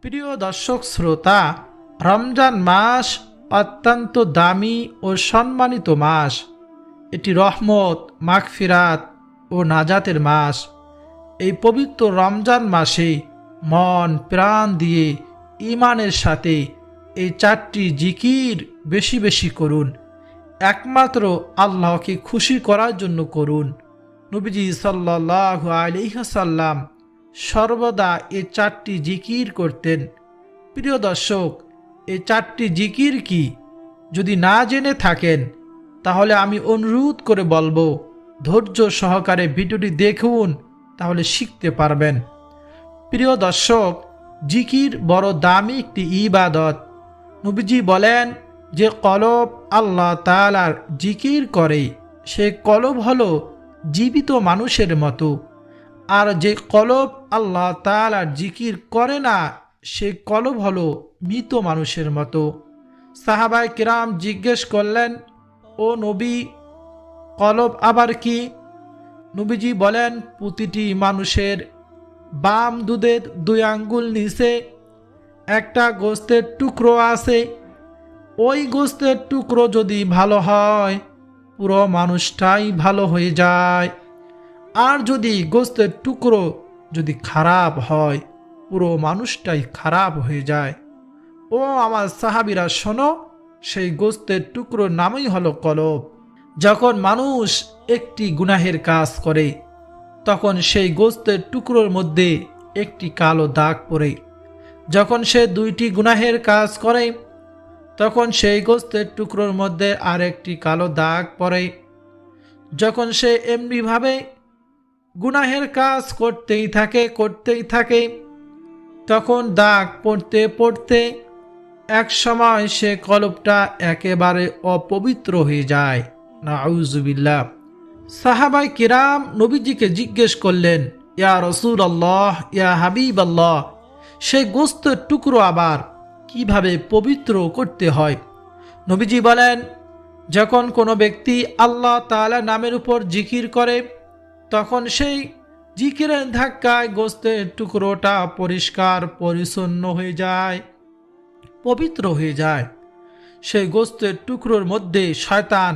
প্রিয় দর্শক শ্রোতা, রমজান মাস অত্যন্ত দামি ও সম্মানিত মাস। এটি রহমত, মাগফিরাত ও নাজাতের মাস। এই পবিত্র রমজান মাসে মন প্রাণ দিয়ে ঈমানের সাথে এই 4টি জিকির বেশি বেশি করুন। একমাত্র আল্লাহকে খুশি করার জন্য করুন। নবীজি সাল্লাল্লাহু আলাইহি ওয়াসাল্লাম সর্বদা এই 4টি জিকির করতেন। প্রিয় দর্শক, এই 4টি জিকির কি যদি না জেনে থাকেন তাহলে আমি অনুরোধ করে বলবো ধৈর্য সহকারে ভিডিওটি দেখুন, তাহলে শিখতে পারবেন। প্রিয় দর্শক, জিকির বড় দামি একটি ইবাদত। নবীজি বলেন যে কলব আল্লাহ তাআলার জিকির করে সে কলব হলো জীবিত মানুষের মতো, আর যে কলব আল্লাহ তাআলার জিকির করে না সে কলব হলো মৃত মানুষের মতো। সাহাবায়ে কিরাম জিজ্ঞেস করলেন, ও নবী, কলব আবার কি? নবীজি বলেন, প্রতিটি মানুষের বাম দুধের 2 আঙ্গুল নিচে একটা গোস্তের টুকরো আছে। ওই গোস্তের টুকরো যদি ভালো হয় পুরো মানুষটাই ভালো হয়ে যায়, আর যদি গোস্তের টুকরো যদি খারাপ হয় পুরো মানুষটাই খারাপ হয়ে যায়। ও আমার সাহাবীরা শোনো, সেই গোস্তের টুকরোর নামই হলো কলব। যখন মানুষ একটি গুনাহের কাজ করে তখন সেই গোস্তের টুকরোর মধ্যে একটি কালো দাগ পড়ে। যখন সে 2টি গুনাহের কাজ করে তখন সেই গোস্তের টুকরোর মধ্যে আরেকটি কালো দাগ পড়ে। যখন সে এমনিভাবে গুনাহের কাজ করতেই থাকে তখন দাগ পড়তে পড়তে এক সময় সে কলবটা একেবারে অপবিত্র হয়ে যায়। নাউজুবিল্লাহ। সাহাবায়ে কিরাম নবীজিকে জিজ্ঞেস করলেন, ইয়া রাসূলুল্লাহ, ইয়া হাবিবাল্লাহ, সেই গোস্তের টুকরো আবার কিভাবে পবিত্র করতে হয়? নবীজি বলেন, যখন কোনো ব্যক্তি আল্লাহ তাআলা নামের উপর জিকির করে তখন সেই জিকিরের ধাক্কায় গোস্তের টুকরোটা পরিষ্কার পরিচ্ছন্ন হয়ে যায়, পবিত্র হয়ে যায়। সেই গোস্তের টুকরোর মধ্যে শয়তান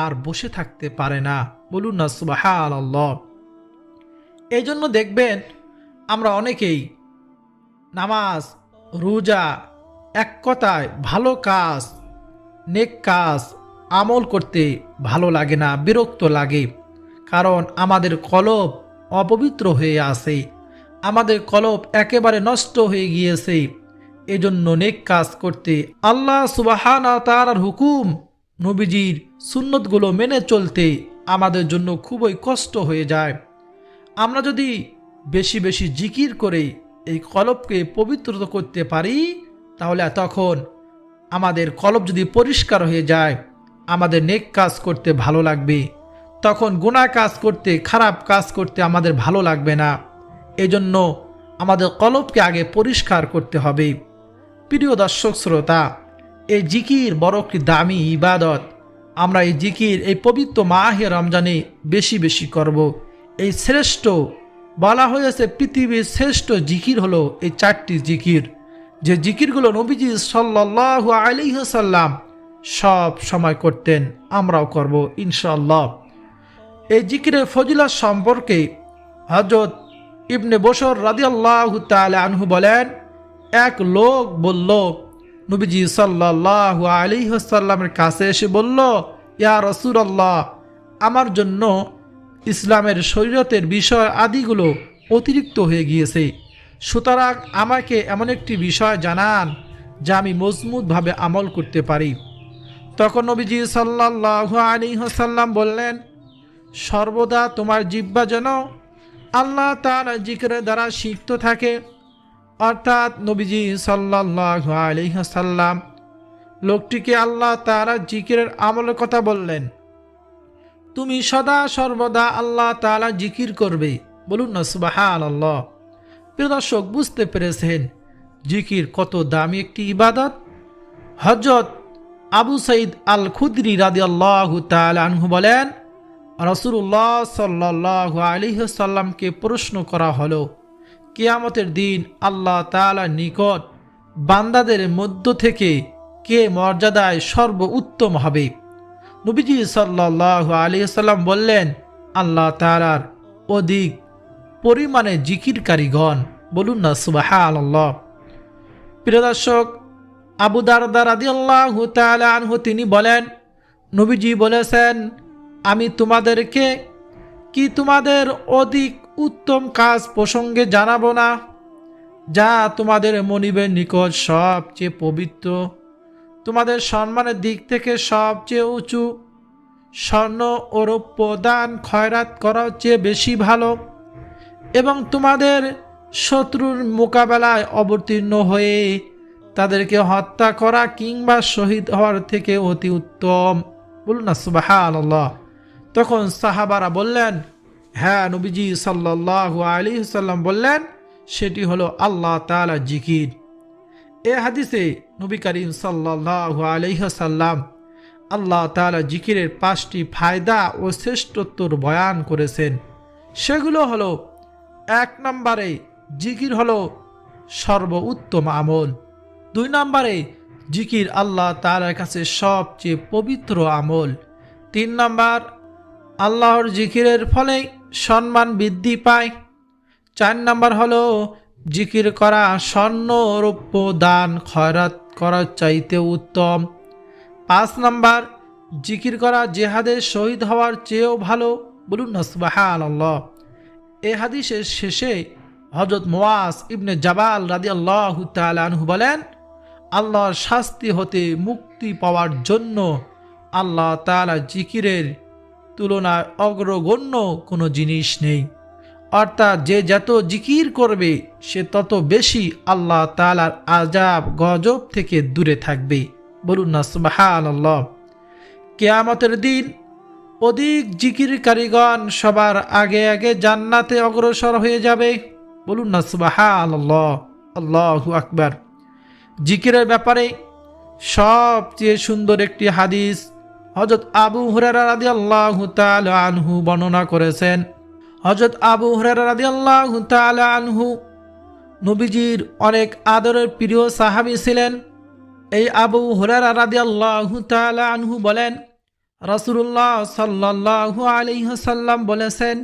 আর বসে থাকতে পারে না। বলুন না সুবহানাল্লাহ। এই জন্য দেখবেন আমরা অনেকেই নামাজ, রোজা, এক কথায় ভালো কাজ, নেক কাজ আমল করতে ভালো লাগে না, বিরক্ত লাগে। কারণ আমাদের কলব অপবিত্র হয়ে আছে, আমাদের কলব একেবারে নষ্ট হয়ে গিয়েছে। এজন্য নেক কাজ করতে, আল্লাহ সুবহানাহু ওয়া তাআলার হুকুম, নবীজির সুন্নতগুলো মেনে চলতে আমাদের জন্য খুবই কষ্ট হয়ে যায়। আমরা যদি বেশি বেশি জিকির করে এই কলবকে পবিত্র করতে পারি তাহলে তখন আমাদের কলব যদি পরিষ্কার হয়ে যায় আমাদের নেক কাজ করতে ভালো লাগবে, তখন গুনাহ কাজ করতে, খারাপ কাজ করতে আমাদের ভালো লাগবে না। এজন্য আমাদের কলবকে আগে পরিষ্কার করতে হবে। প্রিয় দর্শক শ্রোতা, এই জিকির বড় একটি দামি ইবাদত। আমরা এই জিকির এই পবিত্র মাহে রমজানে বেশি বেশি করব। এই শ্রেষ্ঠ বলা হয়েছে পৃথিবীর শ্রেষ্ঠ জিকির হলো এই 4টি জিকির, যে জিকিরগুলো নবীজি সাল্লাল্লাহু আলাইহি ওয়াসাল্লাম সব সময় করতেন, আমরাও করব ইনশাআল্লাহ। এই জিকিরের ফজিলত সম্পর্কে হযরত ইবনে বশর রাদিয়াল্লাহু তাআলা আনহু বলেন, এক লোক বলল, নবীজি সাল্লাল্লাহু আলাইহি ওয়াসাল্লামের কাছে এসে বলল, ইয়া রাসূলুল্লাহ, আমার জন্য ইসলামের শরীয়তের বিষয় আদিগুলো অতিরিক্ত হয়ে গিয়েছে, সুতরাং আমাকে এমন একটি বিষয় জানান যা আমি মজবুতভাবে আমল করতে পারি। তখন নবীজি সাল্লাল্লাহু আলাইহি ওয়াসাল্লাম বললেন, সর্বদা তোমার জিহ্বা যেন আল্লাহ তাআলার জিকিরের দ্বারা সিক্ত থাকে। অর্থাৎ নবীজি সাল্লাল্লাহু আলাইহি ওয়াসাল্লাম লোকটিকে আল্লাহ তাআলার জিকিরের আমলের কথা বললেন, তুমি সদা সর্বদা আল্লাহ তাআলা জিকির করবে। বলুন না সুবহানাল্লাহ। প্রিয় দর্শক, বুঝতে পেরেছেন জিকির কত দামি একটি ইবাদত। হযরত আবু সাঈদ আল খুদরি রাদিয়াল্লাহু তাআলা আনহু বলেন, রাসূলুল্লাহ সাল্লাল্লাহু আলাইহি ওয়াসাল্লামকে প্রশ্ন করা হলো, কিয়ামতের দিন আল্লাহ তাআলার নিকট বান্দাদের মধ্য থেকে কে মর্যাদায় সর্বোত্তম হবে? নবীজি সাল্লাল্লাহু আলাইহি ওয়াসাল্লাম বললেন, আল্লাহ তাআলার অধিক পরিমাণে জিকিরকারীগণ। বলুন না সুবহানাল্লাহ। প্রিয় দর্শক, আবু দারদা রাদিয়াল্লাহু তাআলা আনহু তিনি বলেন, নবীজি বলেছেন, আমি তোমাদেরকে কি তোমাদের অধিক উত্তম কাজ প্রসঙ্গে জানাবো না, যা তোমাদের মনিবের নিকট সবচেয়ে পবিত্র, তোমাদের সম্মানের দিক থেকে সবচেয়ে উঁচু, স্বর্ণ ও রৌপ্য দান খয়রাত করার চেয়ে বেশি ভালো, এবং তোমাদের শত্রুর মোকাবেলায় অবতীর্ণ হয়ে তাদেরকে হত্যা করা কিংবা শহীদ হওয়ার থেকে অতি উত্তম। বলুন না সুবহানাল্লাহ। তখন সাহাবারা বললেন, হ্যাঁ নবীজি সাল্লাল্লাহু আলাইহি ওয়াসাল্লাম বললেন, সেটি হলো আল্লাহ তাআলা জিকির। এ হাদিসে নবী করিম সাল্লাল্লাহু আলাইহি ওয়াসাল্লাম আল্লাহ তাআলা জিকিরের 5টি ফায়দা ও শ্রেষ্ঠত্বর বয়ান করেছেন। সেগুলো হলো, 1 নম্বরে জিকির হলো সর্বোত্তম আমল। 2 নম্বরে জিকির আল্লাহ তাআলার কাছে সবচেয়ে পবিত্র আমল। 3 নম্বর, আল্লাহর জিকিরের ফলে সম্মান বৃদ্ধি পায়। 4 নম্বর হলো জিকির করা স্বর্ণ রৌপ্য দান খয়রাত করার চাইতে উত্তম। 5 নম্বর, জিকির করা জিহাদে শহীদ হওয়ার চেয়েও ভালো। বলুন না সুবহানাল্লাহ। এই হাদিসের শেষে হযরত মুআজ ইবনে জাবাল রাদিয়াল্লাহু তাআলা আনহু বলেন, আল্লাহর শাস্তি হতে মুক্তি পাওয়ার জন্য আল্লাহ তাআলা জিকিরের তুলনায় অগ্রগণ্য কোনো জিনিস নেই। অর্থাৎ যে যত জিকির করবে সে তত বেশি আল্লাহ তাআলার আযাব গজব থেকে দূরে থাকবে। বলুন না সুবহানাল্লাহ। কিয়ামতের দিন অধিক জিকিরকারীগণ সবার আগে আগে জান্নাতে অগ্রসর হয়ে যাবে। বলুন না সুবহানাল্লাহ। আল্লাহু আকবার। জিকিরের ব্যাপারে সবচেয়ে সুন্দর একটি হাদিস হযরত আবু হুরায়রা রাদিয়াল্লাহু তাআলা আনহু বর্ণনা করেছেন। হযরত আবু হুরায়রা রাদিয়াল্লাহু তাআলা আনহু নবীজির অনেক আদরের প্রিয় সাহাবী ছিলেন। এই আবু হুরায়রা রাদিয়াল্লাহু তাআলা আনহু বলেন, রাসূলুল্লাহ সাল্লাল্লাহু আলাইহি ওয়াসাল্লাম বলেছেন,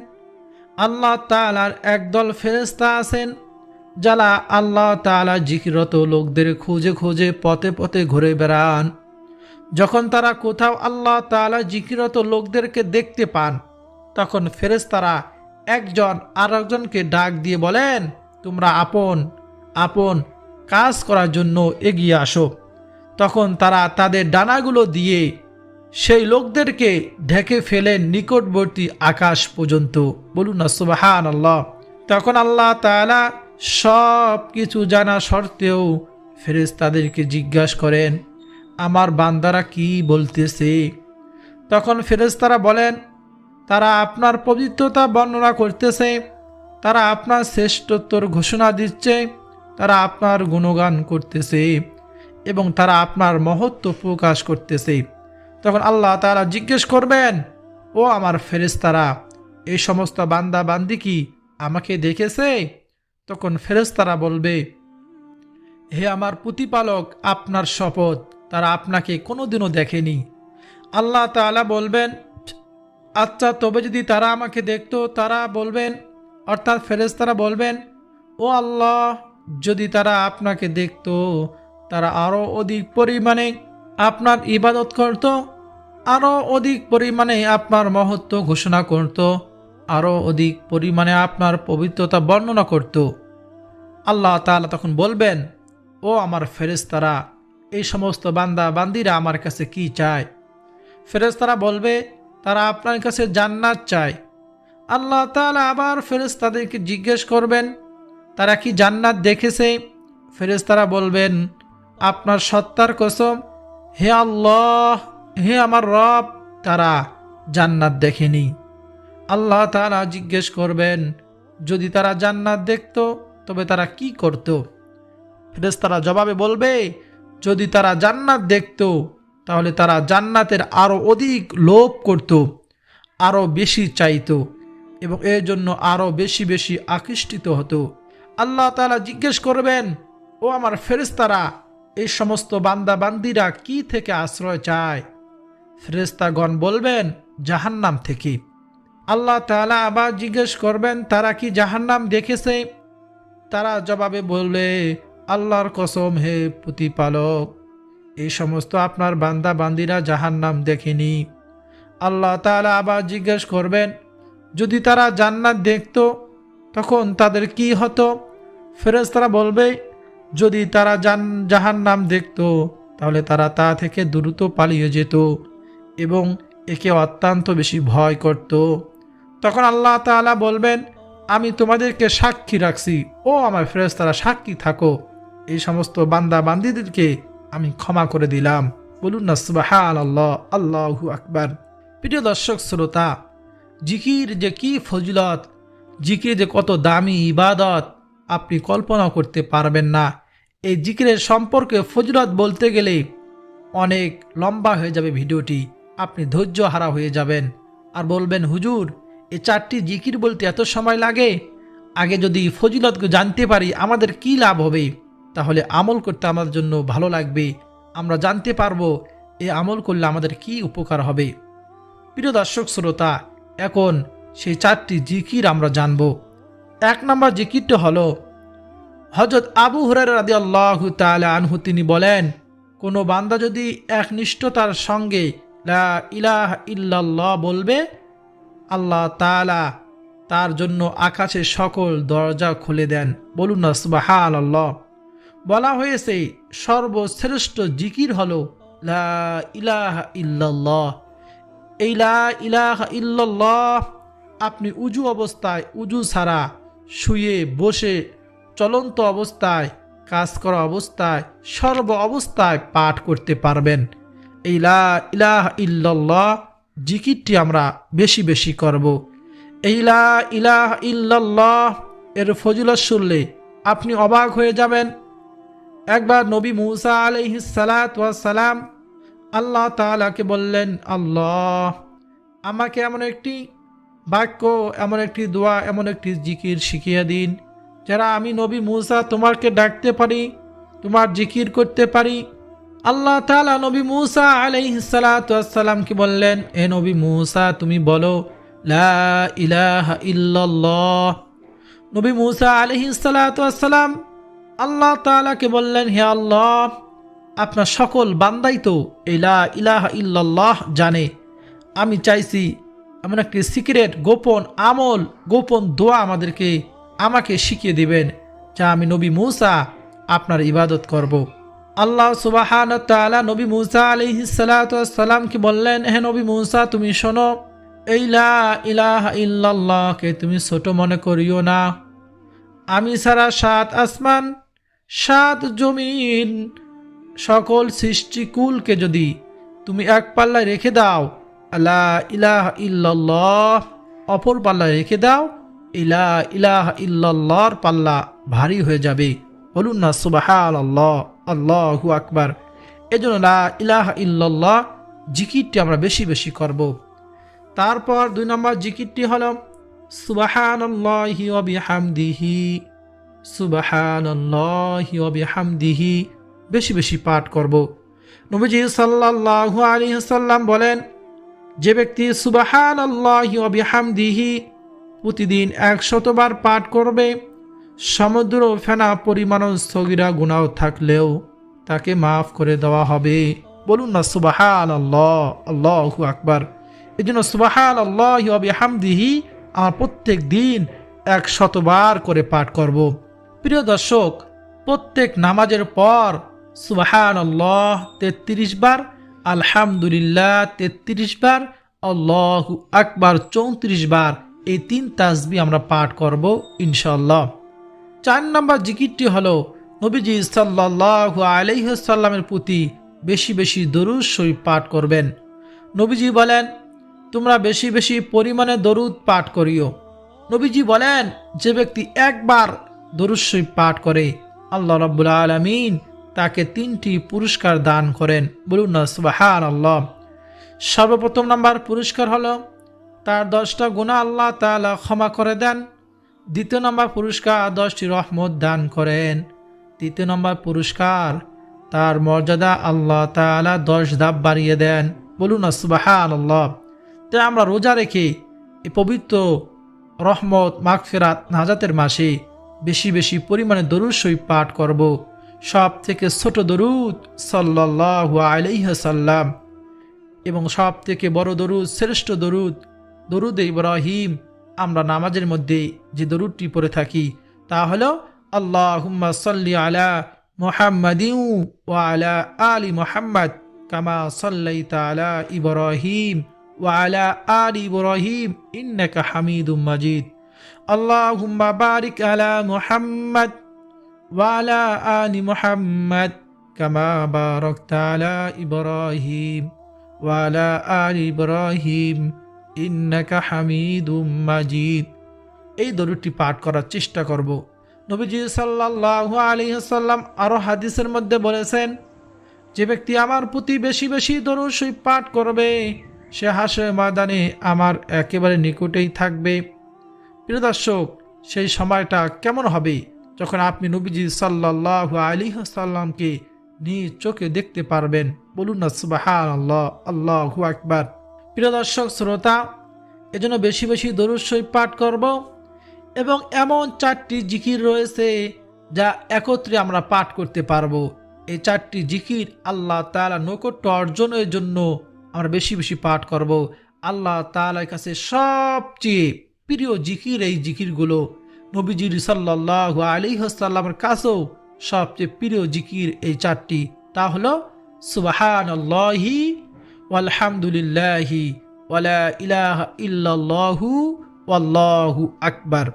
আল্লাহ তাআলার একদল ফেরেশতা আছেন যারা আল্লাহ তাআলা জিকিরত লোকদের খুঁজে খুঁজে পথে পথে ঘুরে বেড়ান। যখন তারা কোথাও আল্লাহ তাআলা জিকিরত লোকদেরকে দেখতে পান, তখন ফেরেশতারা একজন আরেকজনকে ডাক দিয়ে বলেন, তোমরা আপন আপন কাজ করার জন্য এগিয়ে আসো। তখন তারা তাদের ডানাগুলো দিয়ে সেই লোকদেরকে ঢেকে ফেলেন নিকটবর্তী আকাশ পর্যন্ত। বলুন না সুবহানাল্লাহ। তখন আল্লাহ তাআলা সব কিছু জানা সত্ত্বেও ফেরেশতাদেরকে জিজ্ঞাসা করেন, আমার বান্দারা কি বলতেছে? তখন ফেরেশতারা বলেন, তারা আপনার পবিত্রতা বর্ণনা করতেছে, তারা আপনার শ্রেষ্ঠত্বর ঘোষণা দিচ্ছে, তারা আপনার গুণগান করতেছে এবং তারা আপনার মহত্ব প্রকাশ করতেছে। তখন আল্লাহ তাআলা জিজ্ঞেস করবেন, ও আমার ফেরেশতারা, এই সমস্ত বান্দা বান্দি কি আমাকে দেখেছে? তখন ফেরেশতারা বলবে, হে আমার প্রতিপালক, আপনার শপথ, তারা আপনাকে কোনোদিনও দেখেনি। আল্লাহ তাআলা বলবেন, আচ্ছা তবে যদি তারা আমাকে দেখতো? তারা বলবেন, অর্থাৎ ফেরেশতারা বলবেন, ও আল্লাহ, যদি তারা আপনাকে দেখতো তারা আরও অধিক পরিমাণে আপনার ইবাদত করত, আরও অধিক পরিমাণে আপনার মহত্ব ঘোষণা করত, আরও অধিক পরিমাণে আপনার পবিত্রতা বর্ণনা করত। আল্লাহ তাআলা তখন বলবেন, ও আমার ফেরেশতারা, এই সমস্ত বান্দা বান্দিরা আমার কাছে কি চায়? ফেরেশতারা বলবে, তারা আপনার কাছে জান্নাত চায়। আল্লাহ তাআলা আবার ফেরেশতাদেরকে জিজ্ঞেস করবেন, তারা কি জান্নাত দেখেছে? ফেরেশতারা বলবেন, আপনার সত্তার কসম, হে আল্লাহ, হে আমার রব, তারা জান্নাত দেখেনি। আল্লাহ তাআলা জিজ্ঞেস করবেন, যদি তারা জান্নাত দেখত তবে তারা কি করত? ফেরেশতারা জবাবে বলবে, যদি তারা জান্নাত দেখত তাহলে তারা জান্নাতের আরও অধিক লোভ করত, আরও বেশি চাইতো এবং এর জন্য আরও বেশি বেশি আকৃষ্টিত হতো। আল্লাহ তাআলা জিজ্ঞেস করবেন, ও আমার ফেরেশতারা, এই সমস্ত বান্দা বান্দিরা কি থেকে আশ্রয় চায়? ফেরেশতাগণ বলবেন, জাহান্নাম থেকে। আল্লাহ তাআলা আবার জিজ্ঞেস করবেন, তারা কি জাহান্নাম দেখেছে? তারা জবাবে বলবে, আল্লাহর কসম হে প্রতিপালক, এই সমস্ত আপনার বান্দা বান্দিরা জাহান্নাম দেখেনি। আল্লাহ তাআলা আবার জিজ্ঞেস করবেন, যদি তারা জান্নাত দেখত তখন তাদের কি হতো? ফেরেশতারা বলবে, যদি তারা জাহান্নাম দেখত তাহলে তারা তা থেকে দ্রুত পালিয়ে যেত এবং একে অত্যন্ত বেশি ভয় করত। তখন আল্লাহ তাআলা বলবেন, আমি তোমাদেরকে সাক্ষী রাখছি, ও আমার ফেরেশতারা সাক্ষী থাকো, এই সমস্ত বান্দা বান্দিদেরকে আমি ক্ষমা করে দিলাম। বলুন না সুবহানাল্লাহ, আল্লাহু আকবার। প্রিয় দর্শক শ্রোতা, জিকির যে কি ফজিলত, জিকির যে কত দামি ইবাদত, আপনি কল্পনা করতে পারবেন না। এই জিকিরের সম্পর্কে ফজিলত বলতে গেলে অনেক লম্বা হয়ে যাবে ভিডিওটি, আপনি ধৈর্য হারা হয়ে যাবেন আর বলবেন, হুজুর এই 4টি জিকির বলতে এত সময় লাগে? আগে যদি ফজিলতকে জানতে পারি আমাদের কি লাভ হবে, তাহলে আমল করতে আমাদের জন্য ভালো লাগবে, আমরা জানতে পারবো এই আমল করলে আমাদের কি উপকার হবে। প্রিয় দর্শক শ্রোতা, এখন সেই 4টি জিকির আমরা জানব। 1 নম্বর জিকিরটা হলো হযরত আবু হুরায়রা রাদিয়াল্লাহু তাআলা আনহু, তিনি বলেন, কোনো বান্দা যদি একনিষ্ঠতার সঙ্গে লা ইলাহা ইল্লাল্লাহ বলবে, আল্লাহ তাআলা তার জন্য আকাশের সকল দরজা খুলে দেন। বলুন না সুবহানাল্লাহ। বলা হয়েছে সর্বশ্রেষ্ঠ জিকির হলো লা ইলাহা ইল্লাল্লাহ। এই লা ইলাহা ইল্লাল্লাহ আপনি উজু অবস্থায়, উজু ছাড়া, শুয়ে বসে, চলন্ত অবস্থায়, কাজ করা অবস্থায়, সর্ব অবস্থায় পাঠ করতে পারবেন। এই লা ইলাহা ইল্লাল্লাহ জিকিরটি আমরা বেশি বেশি করব। এই লা ইলাহা ইল্লাল্লাহ এর ফজিলত শুনলে আপনি অবাক হয়ে যাবেন। একবার নবী মূসা আলাইহিস সালাতু ওয়াস সালাম আল্লাহ তাআলাকে বললেন, আল্লাহ আমাকে এমন একটি বাক্য, এমন একটি দোয়া, এমন একটি জিকির শিখিয়ে দিন যারা আমি নবী মূসা তোমাকে ডাকতে পারি, তোমার জিকির করতে পারি। আল্লাহ তাআলা নবী মূসা আলাইহিস সালাতু ওয়াস সালামকে বললেন, এ নবী মূসা তুমি বলো লা ইলাহা ইল্লাল্লাহ। নবী মূসা আলাইহিস সালাতু ওয়াস সালাম আল্লাহ তাআলাকে বললেন, হে আল্লাহ, আপনার সকল বান্দাই তো এই লা ইলাহা ইল্লাল্লাহ জানে, আমি চাইছি এমন একটি সিক্রেট, গোপন আমল, গোপন দোয়া আমাকে শিখিয়ে দিবেন যা আমি নবী মূসা আপনার ইবাদত করব। আল্লাহ সুবহানাহু ওয়া তাআলা নবী মূসা আলাইহিস সালাতু ওয়াস সালামকে বললেন, হে নবী মূসা তুমি শোনো, এই লা ইলাহা ইল্লাল্লাহকে তুমি ছোট মনে করিও না। আমি ছাড়া 7 আসমান, 7 জমিন, সকল সৃষ্টিকুলকে যদি তুমি এক পাল্লায় রেখে দাও, লা ইলাহা ইল্লাল্লাহ অপর পাল্লায় রেখে দাও, লা ইলাহা ইল্লাল্লাহর পাল্লা ভারী হয়ে যাবে। বলুন না সুবহানাল্লাহ, আল্লাহু আকবার। এজন্য লা ইলাহা ইল্লাল্লাহ জিকিরটি আমরা বেশি বেশি করব। তারপর 2 নম্বর জিকিরটি হলো সুবহানাল্লাহি ওয়া বিহামদিহি। সুবহানাল্লাহি ওয়া বিহামদিহি বেশি বেশি পাঠ করব। নবীজি সাল্লাল্লাহু আলাইহি ওয়াসাল্লাম বলেন, যে ব্যক্তি সুবহানাল্লাহি ওয়া বিহামদিহি প্রতিদিন 100 বার পাঠ করবে, সমুদ্র ফেনা পরিমাণ সগীরা গুনাহ থাকলেও তাকে মাফ করে দেওয়া হবে। বলুন না সুবহানাল্লাহ, আল্লাহু আকবার। এজন্য সুবহানাল্লাহি ওয়া বিহামদিহি আমরা প্রত্যেক দিন 100 বার করে পাঠ করব। প্রিয় দর্শক, প্রত্যেক নামাজের পর সুবহানাল্লাহ 33 বার, আলহামদুলিল্লাহ 33 বার, আল্লাহু আকবার 34 বার, এই 3 তাসবিহ আমরা পাঠ করব ইনশাআল্লাহ। 4 নম্বর জিকিরটি হলো নবীজি সাল্লাল্লাহু আলাইহি ওয়াসাল্লামের প্রতি বেশি বেশি দরুদ শরীফ পাঠ করবেন। নবীজি বলেন, তোমরা বেশি বেশি পরিমাণে দরুদ পাঠ করিও। নবীজি বলেন, যে ব্যক্তি একবার দরুদ শরীফ পাঠ করে আল্লাহ রাব্বুল আলামিন তাকে 3টি পুরস্কার দান করেন। বলুন না সুবহানাল্লাহ। সর্বপ্রথম নাম্বার পুরস্কার হলো তার 10টা গুনাহ আল্লাহ তাআলা ক্ষমা করে দেন। দ্বিতীয় নম্বর পুরস্কার 10টি রহমত দান করেন। তৃতীয় নম্বর পুরস্কার তার মর্যাদা আল্লাহ তাআলা 10 ধাপ বাড়িয়ে দেন। বলুন না সুবহানাল্লাহ। তাই আমরা রোজা রেখে এই পবিত্র রহমত মাগফিরাত নাজাতের মাসে বেশি বেশি পরিমাণে দরুদ শরীফ পাঠ করব। সব থেকে ছোট দরুদ সাল্লাল্লাহু আলাইহি সাল্লাম এবং সব থেকে বড় দরুদ, শ্রেষ্ঠ দরুদ দরুদ ইব্রাহিম। আমরা নামাজের মধ্যে যে দরুদটি পড়ে থাকি তা হলো আল্লাহুম্মা সাল্লি আলা মুহাম্মাদিন ওয়া আলা আলি মুহাম্মাদ কামা সাল্লাইতা আলা ইব্রাহিম ওয়া আলা আলি ইব্রাহিম ইন্নাকা হামিদুম মাজিদ। আল্লাহুম্মা বারিক আলা মুহাম্মাদ ওয়া আলা আলি মুহাম্মাদ কামা বারাকতা আলা ইব্রাহিম ওয়া আলা আলি ইব্রাহিম ইন্নাকা হামিদুম মাজিদ। এই দরুদটি পাঠ করার চেষ্টা করব। নবীজি সাল্লাল্লাহু আলাইহি ওয়াসাল্লাম আরো হাদিসের মধ্যে বলেছেন, যে ব্যক্তি আমার প্রতি বেশি বেশি দরুদ শরীফ পাঠ করবে সে হাসরের ময়দানে আমার একেবারে নিকটেই থাকবে। প্রিয় দর্শক, সেই সময়টা কেমন হবে যখন আপনি নবীজি সাল্লাল্লাহু আলাইহি ওয়াসাল্লামকে নিজ চোখে দেখতে পারবেন। বলুন না সুবহানাল্লাহ, আল্লাহু আকবার। প্রিয় দর্শক শ্রোতা, এজন্য বেশি বেশি দরুদ শরীফ পাঠ করব এবং এমন 4টি জিকির রয়েছে যা একত্রে আমরা পাঠ করতে পারবো। এই 4টি জিকির আল্লাহ তাআলা নৈকট্য অর্জনের জন্য আমরা বেশি বেশি পাঠ করব। আল্লাহ তাআলার কাছে সবচেয়ে প্রিয় জিকির এই জিকিরগুলো। নবীজি সাল্লাল্লাহু আলাইহি ওয়াসাল্লামের কাছেও সবচেয়ে প্রিয় জিকির এই 4টি। তা হলো সুবহানাল্লাহি ওয়ালহামদুলিল্লাহি ওয়ালা ইলাহা ইল্লাল্লাহু ওয়াল্লাহু আকবার।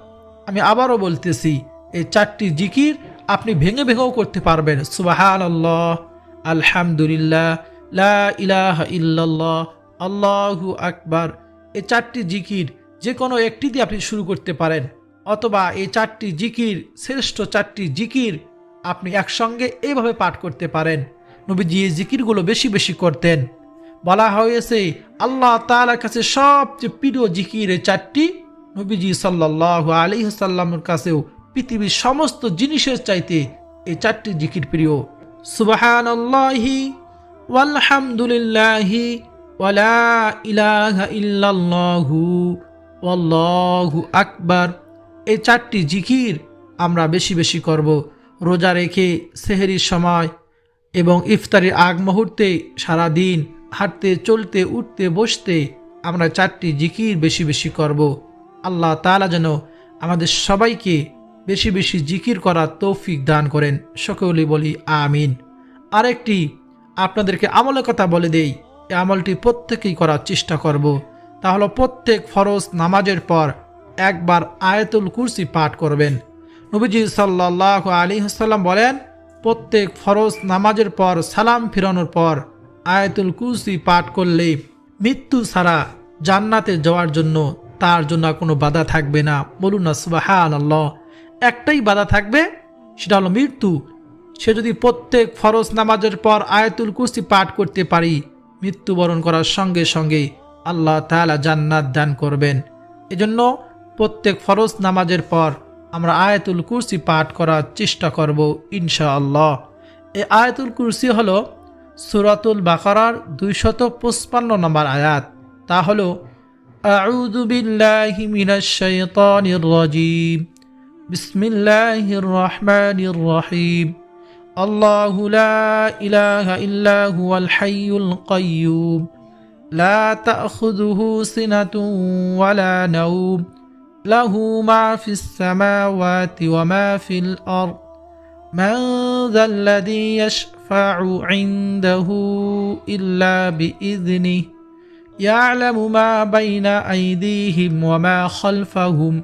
আমি আবারও বলতেছি, এই 4টি জিকির আপনি ভেঙে ভেঙেও করতে পারবেন। সুবহানাল্লাহ, আলহামদুলিল্লাহ, লা ইলাহা ইল্লাল্লাহ, আল্লাহু আকবার। এই 4টি জিকির যে কোনো একটি দিয়ে আপনি শুরু করতে পারেন, অথবা এই 4টি জিকির শ্রেষ্ঠ 4টি জিকির আপনি একসঙ্গে এইভাবে পাঠ করতে পারেন। নবীজি এই জিকিরগুলো বেশি বেশি করতেন। বলা হয়েছে আল্লাহ তাআলার কাছে সবচেয়ে প্রিয় জিকির এই 4টি। নবীজি সাল্লাল্লাহু আলাইহি ওয়াসাল্লামের কাছেও পৃথিবীর সমস্ত জিনিসের চাইতে এই 4টি জিকির প্রিয়। সুবহানাল্লাহি ওয়ালহামদুলিল্লাহি ওয়ালা ইলাহা ইল্লাল্লাহু ওয়াল্লাহু আকবার। এই 4টি জিকির আমরা বেশি বেশি করব। রোজা রেখে সেহরির সময় এবং ইফতারির আগ মুহূর্তে সারা দিন হাঁটতে চলতে উঠতে বসতে আমরা 4টি জিকির বেশি বেশি করব। আল্লাহ তাআলা যেন আমাদের সবাইকে বেশি বেশি জিকির করার তৌফিক দান করেন। সকলেই বলি আমিন। আরেকটি আপনাদেরকে আমলের কথা বলে দেই, এই আমলটি প্রত্যেকেই করার চেষ্টা করব। তাহলে প্রত্যেক ফরজ নামাজের পর একবার আয়াতুল কুরসি পাঠ করবেন। নবীজি সাল্লাল্লাহু আলাইহি ওয়াসাল্লাম বলেন, প্রত্যেক ফরজ নামাজের পর সালাম ফিরানোর পর আয়াতুল কুরসি পাঠ করলে মৃত্যু ছাড়া জান্নাতে যাওয়ার জন্য তার জন্য কোনো বাধা থাকবে না। বলুন না সুবহানাল্লাহ। একটাই বাধা থাকবে, সেটা হলো মৃত্যু। সে যদি প্রত্যেক ফরজ নামাজের পর আয়াতুল কুরসি পাঠ করতে পারি, মৃত্যুবরণ করার সঙ্গে সঙ্গে আল্লাহ তাআলা জান্নাত দান করবেন। এজন্য প্রত্যেক ফরজ নামাজের পর আমরা আয়াতুল কুরসি পাঠ করার চেষ্টা করব ইনশাআল্লাহ। এই আয়াতুল কুরসি হলো সূরাতুল বাকারার 255 নম্বর আয়াত। তা হলো আউযু বিল্লাহি মিনাশ শাইতানির রাজীম, বিসমিল্লাহির রহমানির রহিম, আল্লাহু লা ইলাহা ইল্লা হুয়াল হাইয়ুল কাইয়্যুম, লা তাখুযুহু সিনাতুন ওয়ালা নাওম, লাহু মা ফিস সামাওয়াতি ওয়া মা ফিল আরদ, মান যাল্লাযী ইয়াশফা'ু ইনদাহু ইল্লা বিইযনিহি, ইয়া'লামু মা বাইনা আইদিহিম ওয়া মা খালফাহুম,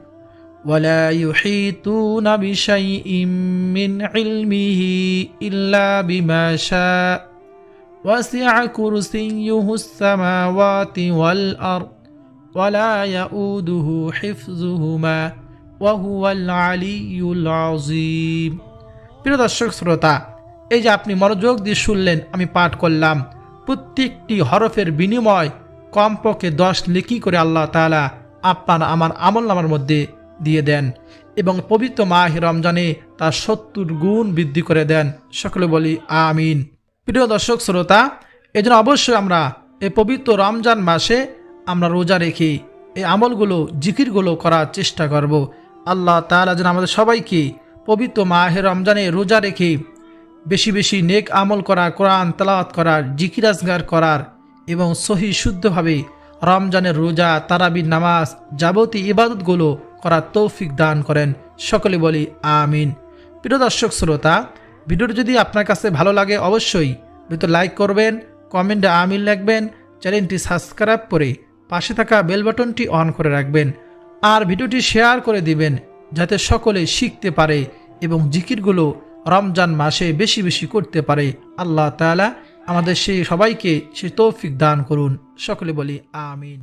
ولا يحيطون بشيء من علمه إلا بما شاء، وسع كرسيه السماوات والأرض ولا يؤوده حفظهما وهو العلي العظيم। প্রিয় দর্শক শ্রোতা, এই যে আপনি মনোযোগ দিয়ে শুনলেন, আমি পাঠ করলাম, প্রত্যেকটি হরফের বিনিময় কমপক্ষে 10 নেকি করে আল্লাহ তাআলা আপনার আমার আমলনামার মধ্যে দিয়ে দেন। এবং পবিত্র মাহ রমজানে তার 70 গুণ বৃদ্ধি করে দেন। সকলে বলি আমিন। প্রিয় দর্শক শ্রোতা, এজন্য অবশ্যই আমরা এই পবিত্র রমজান মাসে আমরা রোজা রেখে এই আমলগুলো জিকিরগুলো করার চেষ্টা করব। আল্লাহ তাআলা যেন আমাদের সবাইকে পবিত্র মাহে রমজানে রোজা রেখে বেশি বেশি নেক আমল করা, কোরআন তেলাওয়াত করার, জিকির আজগার করার এবং সহি শুদ্ধভাবে রমজানের রোজা, তারাবির নামাজ, যাবতীয় ইবাদতগুলো করার তৌফিক দান করেন। সকলে বলি আমিন। প্রিয় দর্শক শ্রোতা, ভিডিওটি যদি আপনার কাছে ভালো লাগে অবশ্যই ভিডিওতে লাইক করবেন, কমেন্টে আমিন লিখবেন, চ্যানেলটি সাবস্ক্রাইব করে পাশে থাকা বেল বাটনটি অন করে রাখবেন আর ভিডিওটি শেয়ার করে দিবেন যাতে সকলে শিখতে পারে এবং জিকিরগুলো রমজান মাসে বেশি বেশি করতে পারে। আল্লাহ তাআলা আমাদের সেই সবাইকে সে তৌফিক দান করুন। সকলে বলি আমিন।